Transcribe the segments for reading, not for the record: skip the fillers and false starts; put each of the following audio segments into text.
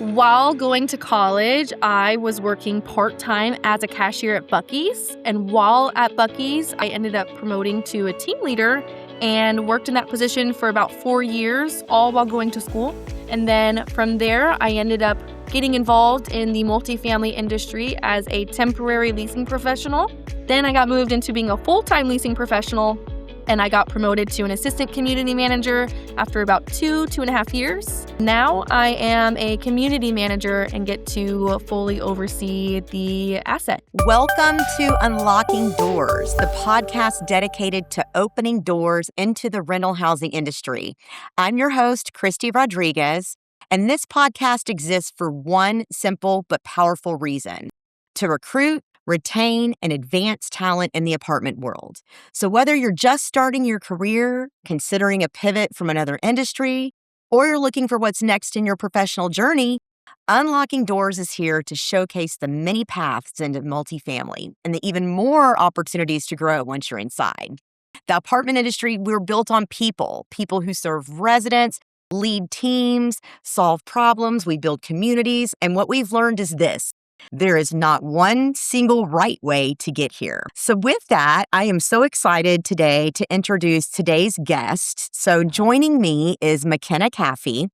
While going to college, I was working part-time as a cashier at Buc-ee's. And while at Buc-ee's, I ended up promoting to a team leader and worked in that position for about 4 years, all while going to school. And then from there, I ended up getting involved in the multifamily industry as a temporary leasing professional. Then I got moved into being a full-time leasing professional, and I got promoted to an assistant community manager after about 2.5 years. Now I am a community manager and get to fully oversee the asset. Welcome to Unlocking Doors, the podcast dedicated to opening doors into the rental housing industry. I'm your host, Christy Rodriguez, and this podcast exists for one simple but powerful reason: to recruit, retain, and advance talent in the apartment world. So whether you're just starting your career, considering a pivot from another industry, or you're looking for what's next in your professional journey, Unlocking Doors is here to showcase the many paths into multifamily and the even more opportunities to grow once you're inside. The apartment industry, we're built on people who serve residents, lead teams, solve problems, we build communities, and what we've learned is this: there is not one single right way to get here. So with that, I am so excited today to introduce today's guest. So joining me is Makenna Caffey,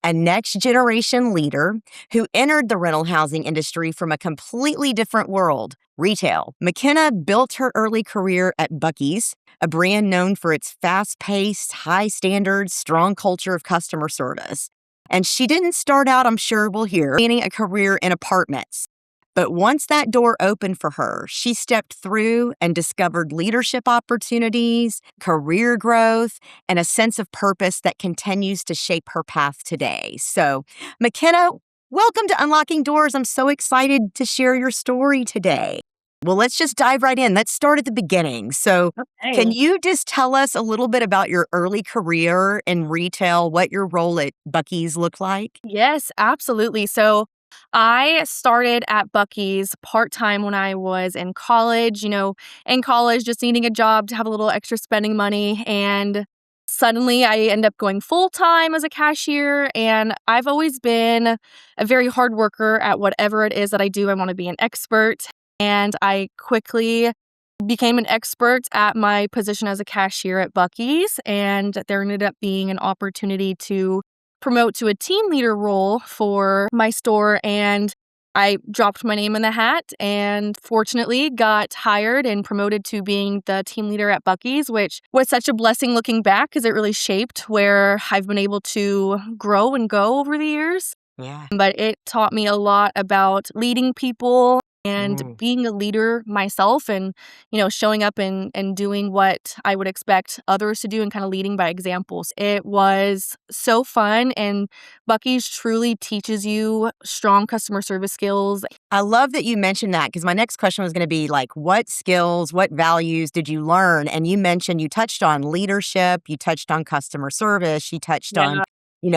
a next generation leader who entered the rental housing industry from a completely different world, retail. Makenna built her early career at Buc-ee's, a brand known for its fast-paced, high standards, strong culture of customer service. And she didn't start out, I'm sure we'll hear, planning a career in apartments. But once that door opened for her, she stepped through and discovered leadership opportunities, career growth, and a sense of purpose that continues to shape her path today. So, Makenna, welcome to Unlocking Doors. I'm so excited to share your story today. Well, let's just dive right in. Let's start at the beginning. So, Can you just tell us a little bit about your early career in retail, what your role at Buc-ee's looked like? Yes, absolutely. So I started at Buc-ee's part-time when I was in college, in college, just needing a job to have a little extra spending money. And suddenly I end up going full-time as a cashier. And I've always been a very hard worker at whatever it is that I do. I want to be an expert. And I quickly became an expert at my position as a cashier at Buc-ee's. And there ended up being an opportunity to promote to a team leader role for my store, and I dropped my name in the hat and fortunately got hired and promoted to being the team leader at Buc-ee's, which was such a blessing looking back because it really shaped where I've been able to grow and go over the years. Yeah. But it taught me a lot about leading people and being a leader myself and, showing up and doing what I would expect others to do and kind of leading by examples. It was so fun, and Buc-ee's truly teaches you strong customer service skills. I love that you mentioned that, because my next question was going to be like, what skills, what values did you learn? And you mentioned you touched on leadership, you touched on customer service, you touched on,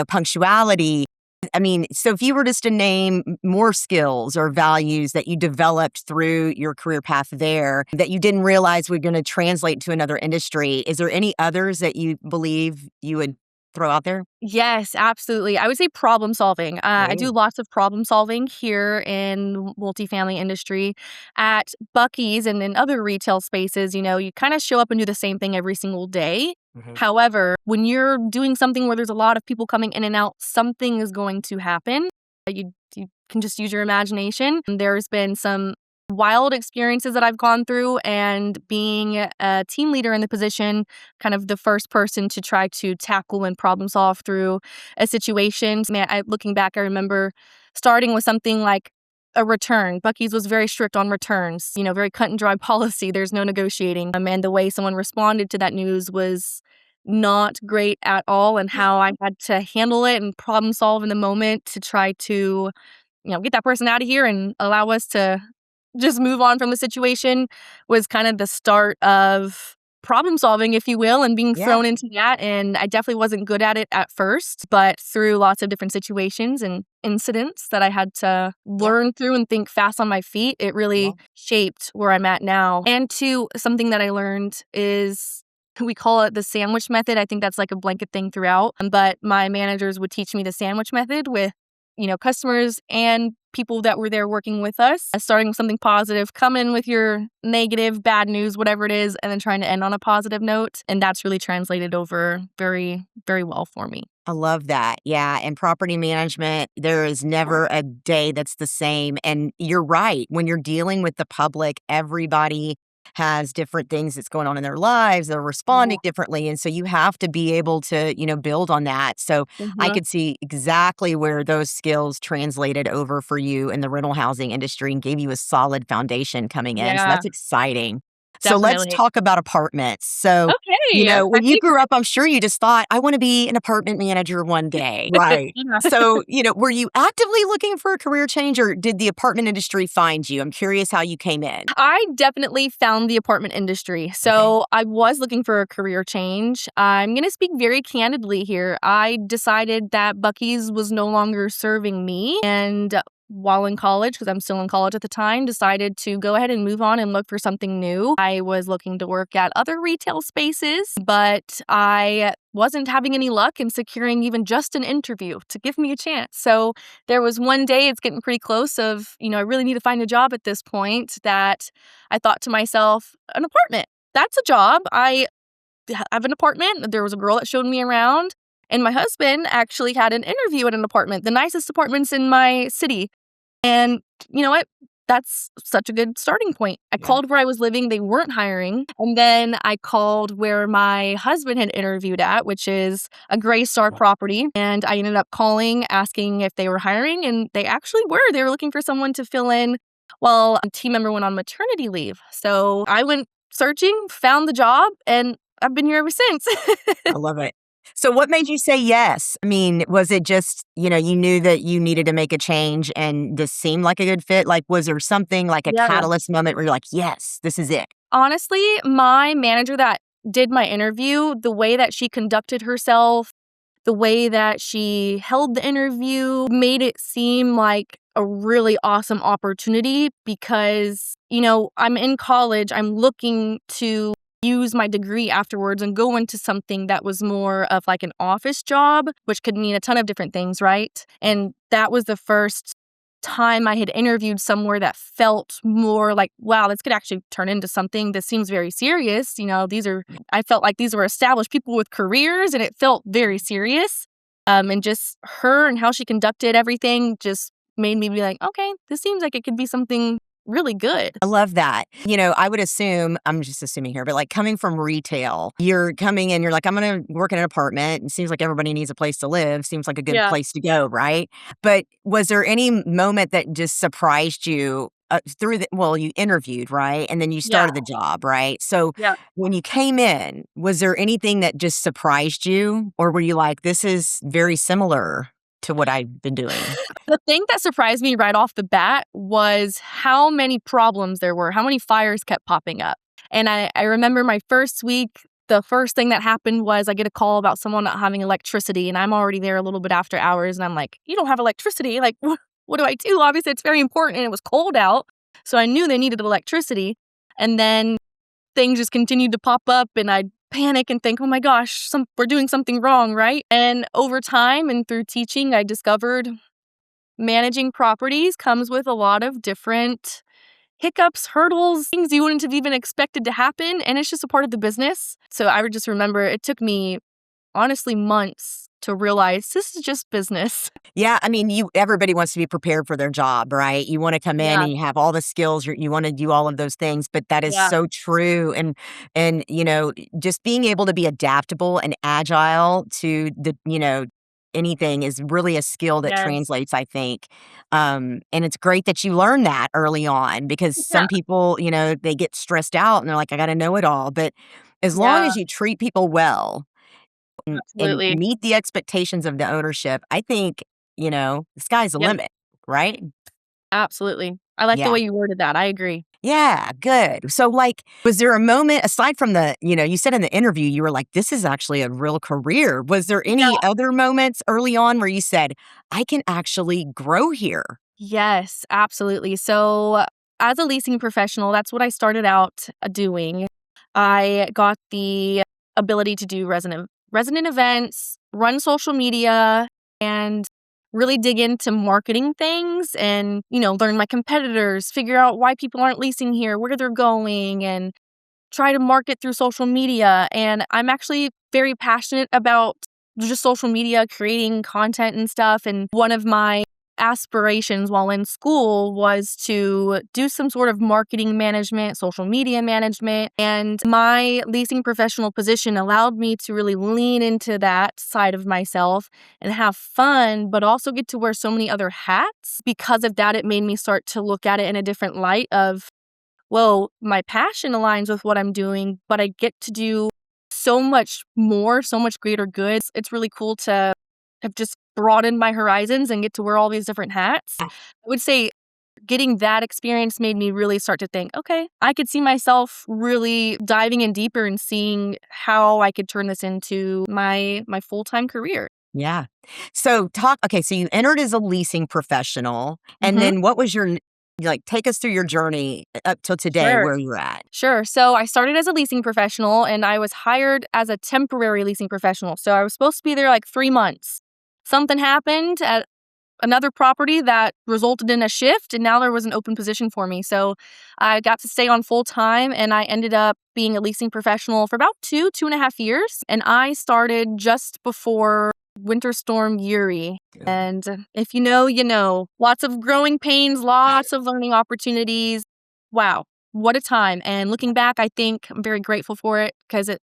punctuality. I mean, so if you were just to name more skills or values that you developed through your career path there that you didn't realize were going to translate to another industry, is there any others that you believe you would throw out there? Yes, absolutely. I would say problem solving. I do lots of problem solving here in multifamily industry. At Buc-ee's and in other retail spaces, you kind of show up and do the same thing every single day. However, when you're doing something where there's a lot of people coming in and out, something is going to happen. You can just use your imagination. There's been some wild experiences that I've gone through, and being a team leader in the position, kind of the first person to try to tackle and problem solve through a situation. Looking back, I remember starting with something like a return. Buc-ee's was very strict on returns, very cut and dry policy. There's no negotiating. And the way someone responded to that news was not great at all, and how I had to handle it and problem solve in the moment to try to, get that person out of here and allow us to just move on from the situation was kind of the start of problem solving, if you will, and being thrown into that. And I definitely wasn't good at it at first, but through lots of different situations and incidents that I had to learn through and think fast on my feet, it really shaped where I'm at now. And something that I learned is, we call it the sandwich method. I think that's like a blanket thing throughout. But my managers would teach me the sandwich method with customers and people that were there working with us, starting with something positive, come in with your negative, bad news, whatever it is, and then trying to end on a positive note. And that's really translated over very, very well for me. I love that. Yeah. And property management, there is never a day that's the same. And you're right. When you're dealing with the public, everybody has different things that's going on in their lives. They're responding differently. And so you have to be able to, build on that. So I Mhm. could see exactly where those skills translated over for you in the rental housing industry and gave you a solid foundation coming in. So Yeah, that's exciting. So let's definitely. talk about apartments. So, Okay, my when you grew favorite. up, I'm sure you just thought, I want to be an apartment manager one day. Right. Yeah. So, were you actively looking for a career change or did the apartment industry find you? I'm curious how you came in. I definitely found the apartment industry. Okay. So I was looking for a career change. I'm going to speak very candidly here. I decided that Buc-ee's was no longer serving me. And while in college, because I'm still in college at the time, decided to go ahead and move on and look for something new. I was looking to work at other retail spaces, but I wasn't having any luck in securing even just an interview to give me a chance. So there was one day, it's getting pretty close of, I really need to find a job at this point, that I thought to myself, an apartment, that's a job. I have an apartment. There was a girl that showed me around, and my husband actually had an interview at an apartment, the nicest apartments in my city. And you know what? That's such a good starting point. I Yeah. called where I was living. They weren't hiring. And then I called where my husband had interviewed at, which is a Gray Star property. And I ended up calling, asking if they were hiring. And they actually were. They were looking for someone to fill in while a team member went on maternity leave. So I went searching, found the job, and I've been here ever since. I love it. So what made you say yes? I mean, was it just, you knew that you needed to make a change and this seemed like a good fit? Like, was there something like a Yeah. catalyst moment where you're like, yes, this is it? Honestly, my manager that did my interview, the way that she conducted herself, the way that she held the interview made it seem like a really awesome opportunity because, I'm in college, I'm looking to use my degree afterwards and go into something that was more of like an office job, which could mean a ton of different things, right? And that was the first time I had interviewed somewhere that felt more like, wow, this could actually turn into something that seems very serious. I felt like these were established people with careers and it felt very serious. And just her and how she conducted everything just made me be like, okay, this seems like it could be something really good. I love that. I would assume, I'm just assuming here, but like coming from retail, you're coming in, you're like, I'm going to work in an apartment. It seems like everybody needs a place to live. Seems like a good Yeah. place to go, right? But was there any moment that just surprised you you interviewed, right? And then you Yeah. started the job, right? So Yeah. when you came in, was there anything that just surprised you? Or were you like, this is very similar to what I've been doing? The thing that surprised me right off the bat was how many problems there were, how many fires kept popping up. And I remember my first week, the first thing that happened was I get a call about someone not having electricity, and I'm already there a little bit after hours, and I'm like, you don't have electricity? Like, what do I do? Obviously, it's very important, and it was cold out, so I knew they needed electricity. And then things just continued to pop up, and I'd panic and think, oh my gosh, we're doing something wrong, right? And over time and through teaching, I discovered managing properties comes with a lot of different hiccups, hurdles, things you wouldn't have even expected to happen, and it's just a part of the business. So I would just remember it took me, honestly, months to realize this is just business. Yeah, I mean, everybody wants to be prepared for their job, right? You want to come in Yeah, and you have all the skills, you want to do all of those things, but that is yeah, so true. And just being able to be adaptable and agile to anything is really a skill that yes. translates, I think. And it's great that you learned that early on because Yeah, some people, they get stressed out and they're like, I got to know it all. But as long yeah, as you treat people well and absolutely. meet the expectations of the ownership, I think, the sky's the Yep, limit, right? absolutely. I like the Yeah. way you worded that. I agree. Yeah, good. So, like, was there a moment aside from you said in the interview, you were like, this is actually a real career. Was there Yeah. any other moments early on where you said, I can actually grow here? Yes, absolutely. So, as a leasing professional, that's what I started out doing. I got the ability to do resident events, run social media, and really dig into marketing things and, learn my competitors, figure out why people aren't leasing here, where they're going, and try to market through social media. And I'm actually very passionate about just social media, creating content and stuff. And one of my aspirations while in school was to do some sort of marketing management, social media management. And my leasing professional position allowed me to really lean into that side of myself and have fun, but also get to wear so many other hats. Because of that, it made me start to look at it in a different light of, well, my passion aligns with what I'm doing, but I get to do so much more, so much greater good. It's really cool to have just broadened my horizons and get to wear all these different hats. I would say getting that experience made me really start to think, okay, I could see myself really diving in deeper and seeing how I could turn this into my full-time career. Yeah. Okay, so you entered as a leasing professional, and Mhm. then what was take us through your journey up till today Sure. where you're at. Sure. So I started as a leasing professional and I was hired as a temporary leasing professional. So I was supposed to be there like 3 months. Something happened at another property that resulted in a shift, and now there was an open position for me. So I got to stay on full time, and I ended up being a leasing professional for about 2.5 years. And I started just before Winter Storm Uri. And if you know, you know. Lots of growing pains, lots of learning opportunities. Wow, what a time. And looking back, I think I'm very grateful for it because it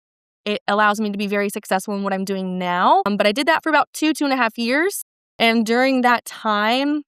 allows me to be very successful in what I'm doing now. But I did that for about 2.5 years. And during that time,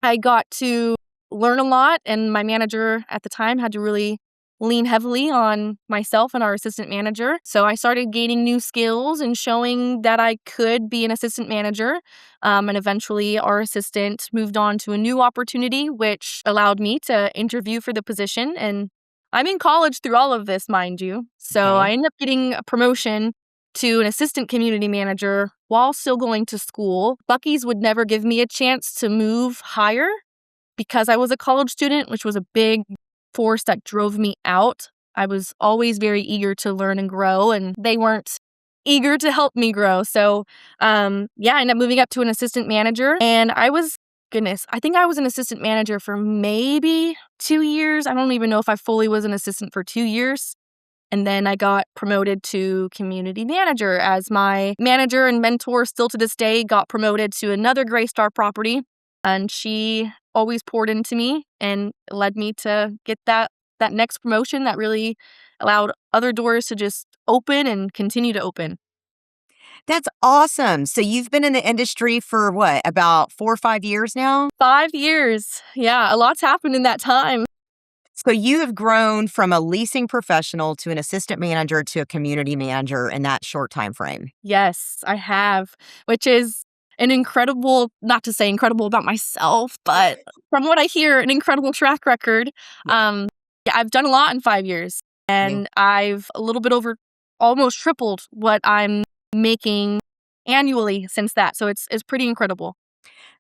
I got to learn a lot. And my manager at the time had to really lean heavily on myself and our assistant manager. So I started gaining new skills and showing that I could be an assistant manager. And eventually, our assistant moved on to a new opportunity, which allowed me to interview for the position. And I'm in college through all of this, mind you. So I Okay. ended up getting a promotion to an assistant community manager while still going to school. Buc-ee's would never give me a chance to move higher because I was a college student, which was a big force that drove me out. I was always very eager to learn and grow, and they weren't eager to help me grow. So, yeah, I ended up moving up to an assistant manager, and goodness, I think I was an assistant manager for maybe 2 years. I don't even know if I fully was an assistant for 2 years. And then I got promoted to community manager as my manager and mentor still to this day got promoted to another Gray Star property. And she always poured into me and led me to get that next promotion that really allowed other doors to just open and continue to open. That's awesome. So you've been in the industry for what, about 4 or 5 years now? 5 years. Yeah, a lot's happened in that time. So you have grown from a leasing professional to an assistant manager to a community manager in that short time frame. Yes, I have, which is an incredible, not to say incredible about myself, but from what I hear, an incredible track record. Yeah. Yeah, I've done a lot in 5 years, Yeah. and I've a little bit over almost tripled what I'm making annually since that. So it's pretty incredible.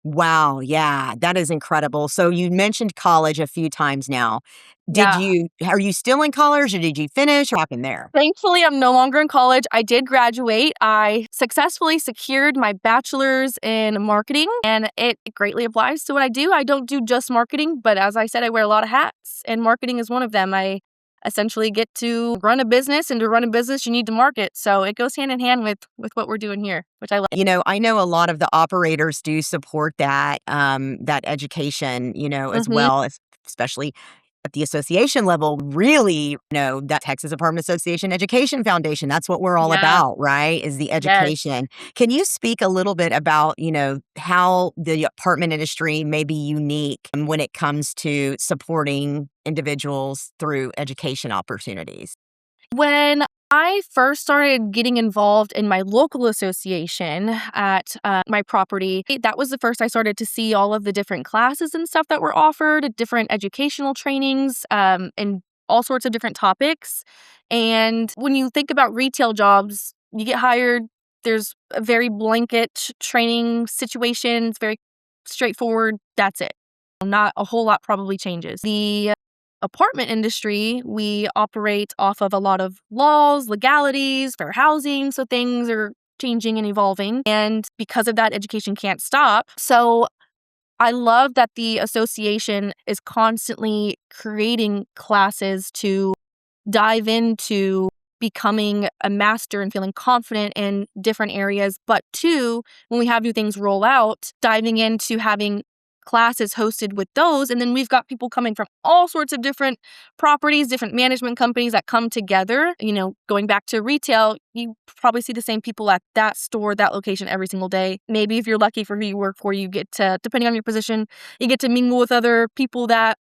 Wow, yeah, that is incredible. So you mentioned college a few times now. Yeah. Are you still in college or did you finish? What happened there? Thankfully, I'm no longer in college. I did graduate. I successfully secured my bachelor's in marketing, and it greatly applies to what I do. I don't do just marketing, but as I said, I wear a lot of hats, and marketing is one of them. I essentially get to run a business, and to run a business, you need to market. So it goes hand in hand with what we're doing here, which I love. I know a lot of the operators do support that education, as Hmm. well, especially at the association level, really, that Texas Apartment Association Education Foundation, that's what we're all Yeah. about, right? Is the Yes. education. Can you speak a little bit about, how the apartment industry may be unique when it comes to supporting individuals through education opportunities? When I first started getting involved in my local association at my property, that was the first I started to see all of the different classes and stuff that were offered, different educational trainings, and all sorts of different topics. And when you think about retail jobs, you get hired, there's a very blanket training situation, it's very straightforward, that's it. Not a whole lot probably changes. The apartment industry, we operate off of a lot of laws, legalities, fair housing. So things are changing and evolving. And because of that, education can't stop. So I love that the association is constantly creating classes to dive into becoming a master and feeling confident in different areas. But two, when we have new things roll out, diving into having classes hosted with those. And then we've got people coming from all sorts of different properties, different management companies that come together. Going back to retail, you probably see the same people at that store, that location every single day. Maybe if you're lucky for who you work for, you get to, depending on your position, you get to mingle with other people that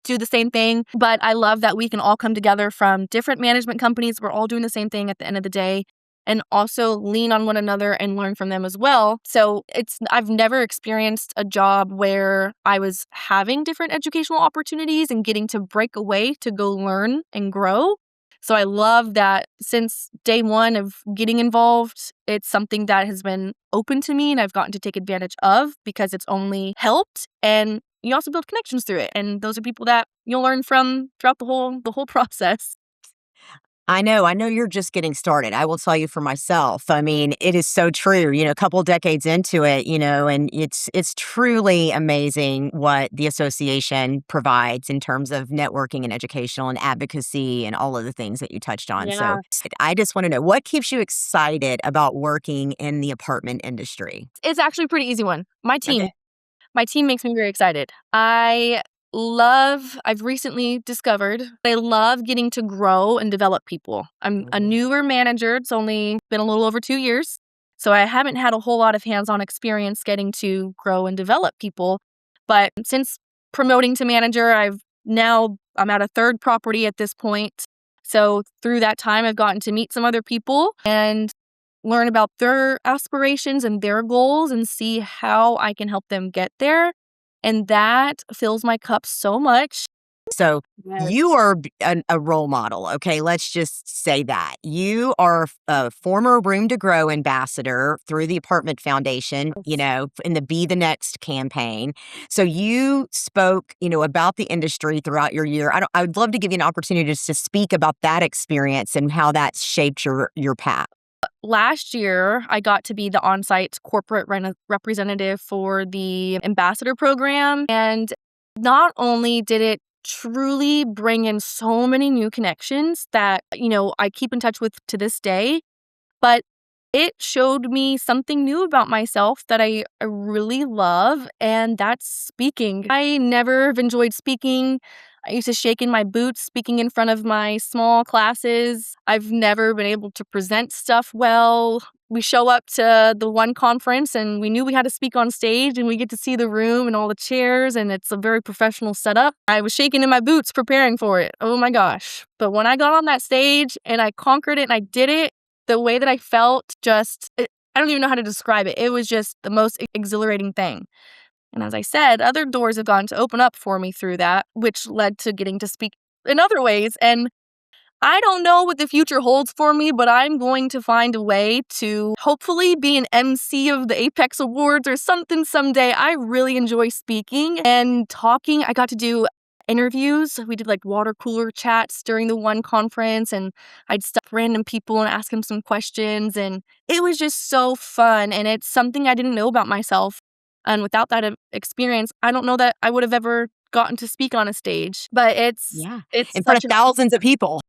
do the same thing. But I love that we can all come together from different management companies. We're all doing the same thing at the end of the day, and also lean on one another and learn from them as well. So I've never experienced a job where I was having different educational opportunities and getting to break away to go learn and grow. So I love that since day one of getting involved, it's something that has been open to me and I've gotten to take advantage of because it's only helped. And you also build connections through it. And those are people that you'll learn from throughout the whole process. I know you're just getting started. I will tell you for myself. I mean, it is so true, a couple decades into it, and it's truly amazing what the association provides in terms of networking and educational and advocacy and all of the things that you touched on. So Yeah. I just want to know, what keeps you excited about working in the apartment industry? It's actually a pretty easy one. My team. Okay. My team makes me very excited. I've recently discovered I love getting to grow and develop people. I'm a Mhm. newer manager. It's only been a little over 2 years. So I haven't had a whole lot of hands-on experience getting to grow and develop people. But since promoting to manager, I'm at a third property at this point. So through that time, I've gotten to meet some other people and learn about their aspirations and their goals and see how I can help them get there. And that fills my cup so much. So you Yes. are a role model. Okay. Let's just say that. You are a former Room to Grow ambassador through the Apartment Foundation, in the Be the Next campaign. So you spoke, about the industry throughout your year. I would love to give you an opportunity just to speak about that experience and how that's shaped your path. Last year, I got to be the on-site corporate representative for the ambassador program. And not only did it truly bring in so many new connections that, I keep in touch with to this day, but it showed me something new about myself that I really love, and that's speaking. I never have enjoyed speaking. I used to shake in my boots speaking in front of my small classes. I've never been able to present stuff well. We show up to the one conference and we knew we had to speak on stage and we get to see the room and all the chairs and it's a very professional setup. I was shaking in my boots preparing for it. Oh my gosh. But when I got on that stage and I conquered it and I did it, the way that I felt I don't even know how to describe it. It was just the most exhilarating thing. And as I said, other doors have gone to open up for me through that, which led to getting to speak in other ways. And I don't know what the future holds for me, but I'm going to find a way to hopefully be an MC of the Apex Awards or something someday. I really enjoy speaking and talking. I got to do interviews. We did like water cooler chats during the one conference, and I'd stop random people and ask them some questions. And it was just so fun. And it's something I didn't know about myself. And without that experience, I don't know that I would have ever gotten to speak on a stage. But Yeah. it's In front such of an thousands of people.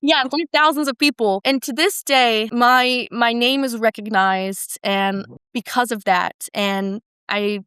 yeah, in front of thousands of people. And to this day, my name is recognized and because of that. And I'm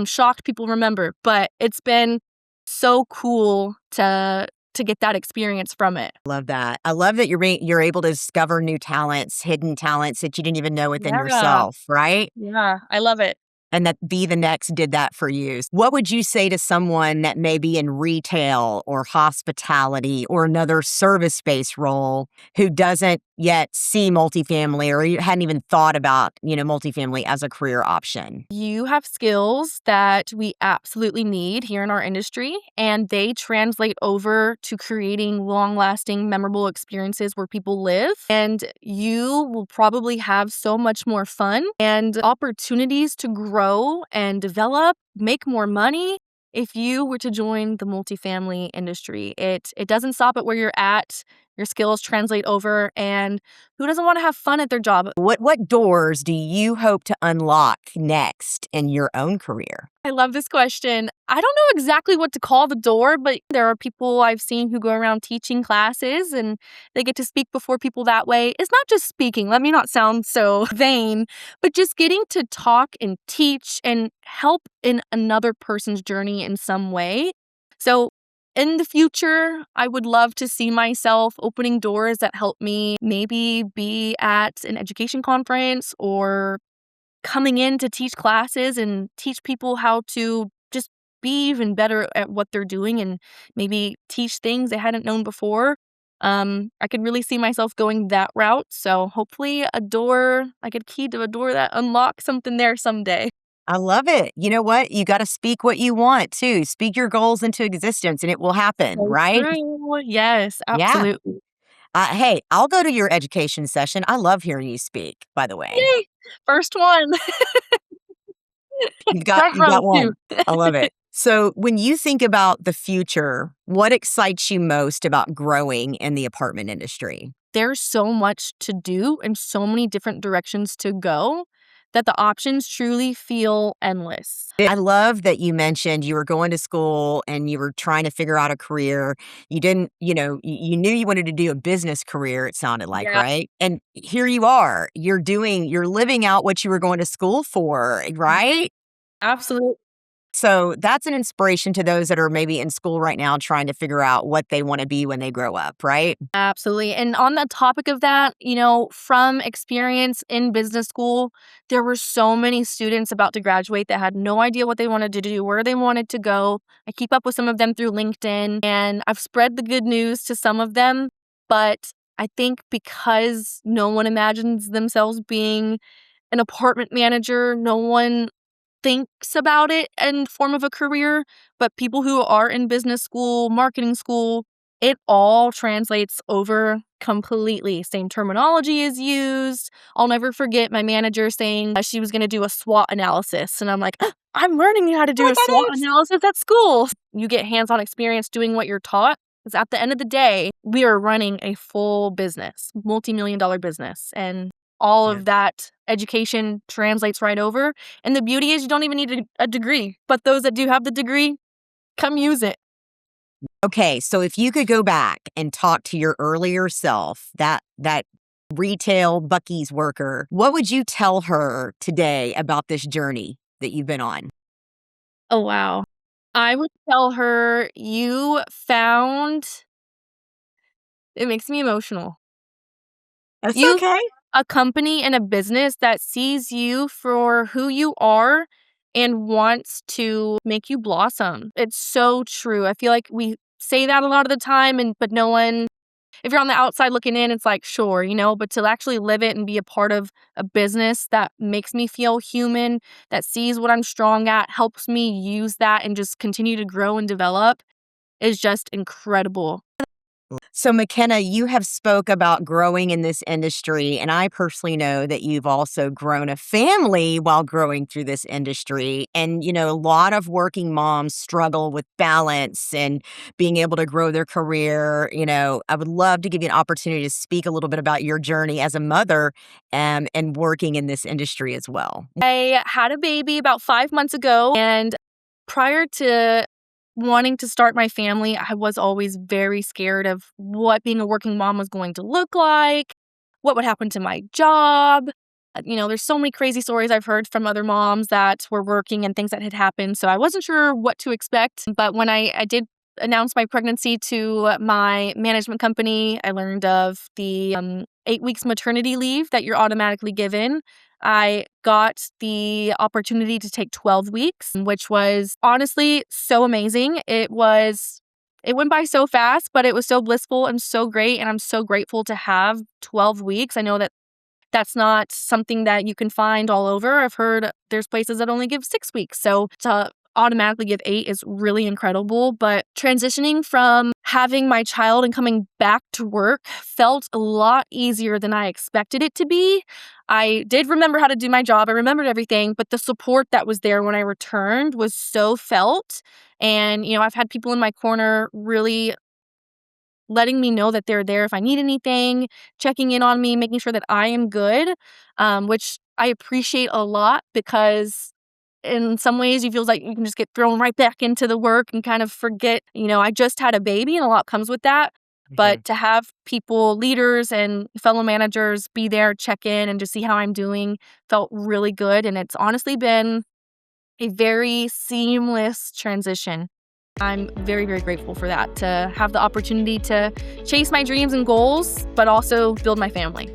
shocked people remember, but it's been so cool to get that experience from it. Love that. I love that you're able to discover new talents, hidden talents that you didn't even know within Yeah. yourself, right? Yeah, I love it. And that Be the Next did that for you. What would you say to someone that may be in retail or hospitality or another service-based role who doesn't yet see multifamily or you hadn't even thought about, multifamily as a career option? You have skills that we absolutely need here in our industry, and they translate over to creating long-lasting, memorable experiences where people live. And you will probably have so much more fun and opportunities to grow and develop, make more money if you were to join the multifamily industry. It doesn't stop at where you're at. your skills translate over, and who doesn't want to have fun at their job? What doors do you hope to unlock next in your own career? I love this question. I don't know exactly what to call the door, but there are people I've seen who go around teaching classes and they get to speak before people that way. It's not just speaking, let me not sound so vain, but just getting to talk and teach and help in another person's journey in some way. So, in the future, I would love to see myself opening doors that help me maybe be at an education conference or coming in to teach classes and teach people how to just be even better at what they're doing and maybe teach things they hadn't known before. I could really see myself going that route. So hopefully I could key to a door that unlocks something there someday. I love it. You know what? You got to speak what you want too. Speak your goals into existence and it will happen, So right? true. Yes, Yeah. absolutely. Hey, I'll go to your education session. I love hearing you speak, by the way. Yay! First one. Front You've row got too. one. I love it. So, when you think about the future, what excites you most about growing in the apartment industry? There's so much to do and so many different directions to go that the options truly feel endless. I love that you mentioned you were going to school and you were trying to figure out a career. You didn't, you knew you wanted to do a business career, it sounded like, Yeah. right? And here you are. You're living out what you were going to school for, right? Absolutely. So that's an inspiration to those that are maybe in school right now trying to figure out what they want to be when they grow up, right? Absolutely. And on the topic of that, from experience in business school, there were so many students about to graduate that had no idea what they wanted to do, where they wanted to go. I keep up with some of them through LinkedIn and I've spread the good news to some of them. But I think because no one imagines themselves being an apartment manager, no one thinks about it in form of a career, but people who are in business school, marketing school, it all translates over completely. Same terminology is used. I'll never forget my manager saying she was going to do a SWOT analysis. And I'm like, I'm learning how to do What a that SWOT is? analysis at school. You get hands on experience doing what you're taught. Because at the end of the day, we are running a full business, multi-million dollar business. And all Yeah. of that education translates right over. And the beauty is you don't even need a degree. But those that do have the degree, come use it. Okay, so if you could go back and talk to your earlier self, that retail Buc-ee's worker, what would you tell her today about this journey that you've been on? Oh, wow. I would tell her you found it makes me emotional. That's You okay. a company and a business that sees you for who you are and wants to make you blossom. It's so true. I feel like we say that a lot of the time but no one if you're on the outside looking in, it's like, sure, but to actually live it and be a part of a business that makes me feel human, that sees what I'm strong at, helps me use that and just continue to grow and develop is just incredible. So McKenna, you have spoke about growing in this industry, and I personally know that you've also grown a family while growing through this industry. And a lot of working moms struggle with balance and being able to grow their career. I would love to give you an opportunity to speak a little bit about your journey as a mother, and working in this industry as well. I had a baby about 5 months ago, and prior to wanting to start my family, I was always very scared of what being a working mom was going to look like, what would happen to my job. There's so many crazy stories I've heard from other moms that were working and things that had happened. So I wasn't sure what to expect. But when I did announce my pregnancy to my management company, I learned of the 8 weeks maternity leave that you're automatically given. I got the opportunity to take 12 weeks, which was honestly so amazing. It went by so fast, but it was so blissful and so great. And I'm so grateful to have 12 weeks. I know that that's not something that you can find all over. I've heard there's places that only give 6 weeks. So to automatically give 8 is really incredible. But transitioning from having my child and coming back to work felt a lot easier than I expected it to be. I did remember how to do my job. I remembered everything, but the support that was there when I returned was so felt. And, I've had people in my corner really letting me know that they're there if I need anything, checking in on me, making sure that I am good, which I appreciate a lot because in some ways, you feel like you can just get thrown right back into the work and kind of forget, I just had a baby and a lot comes with that. Mhm. But to have people, leaders and fellow managers be there, check in, and just see how I'm doing felt really good. And it's honestly been a very seamless transition. I'm very, very grateful for that, to have the opportunity to chase my dreams and goals, but also build my family.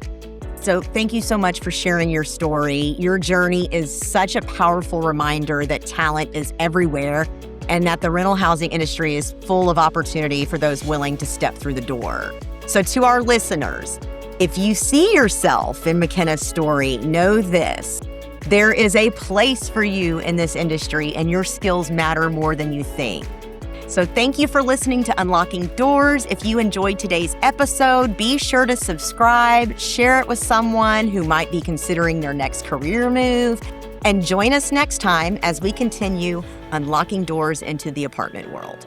So, thank you so much for sharing your story. Your journey is such a powerful reminder that talent is everywhere and that the rental housing industry is full of opportunity for those willing to step through the door. So, to our listeners, if you see yourself in Makenna's story, know this: there is a place for you in this industry, and your skills matter more than you think. So thank you for listening to Unlocking Doors. If you enjoyed today's episode, be sure to subscribe, share it with someone who might be considering their next career move, and join us next time as we continue unlocking doors into the apartment world.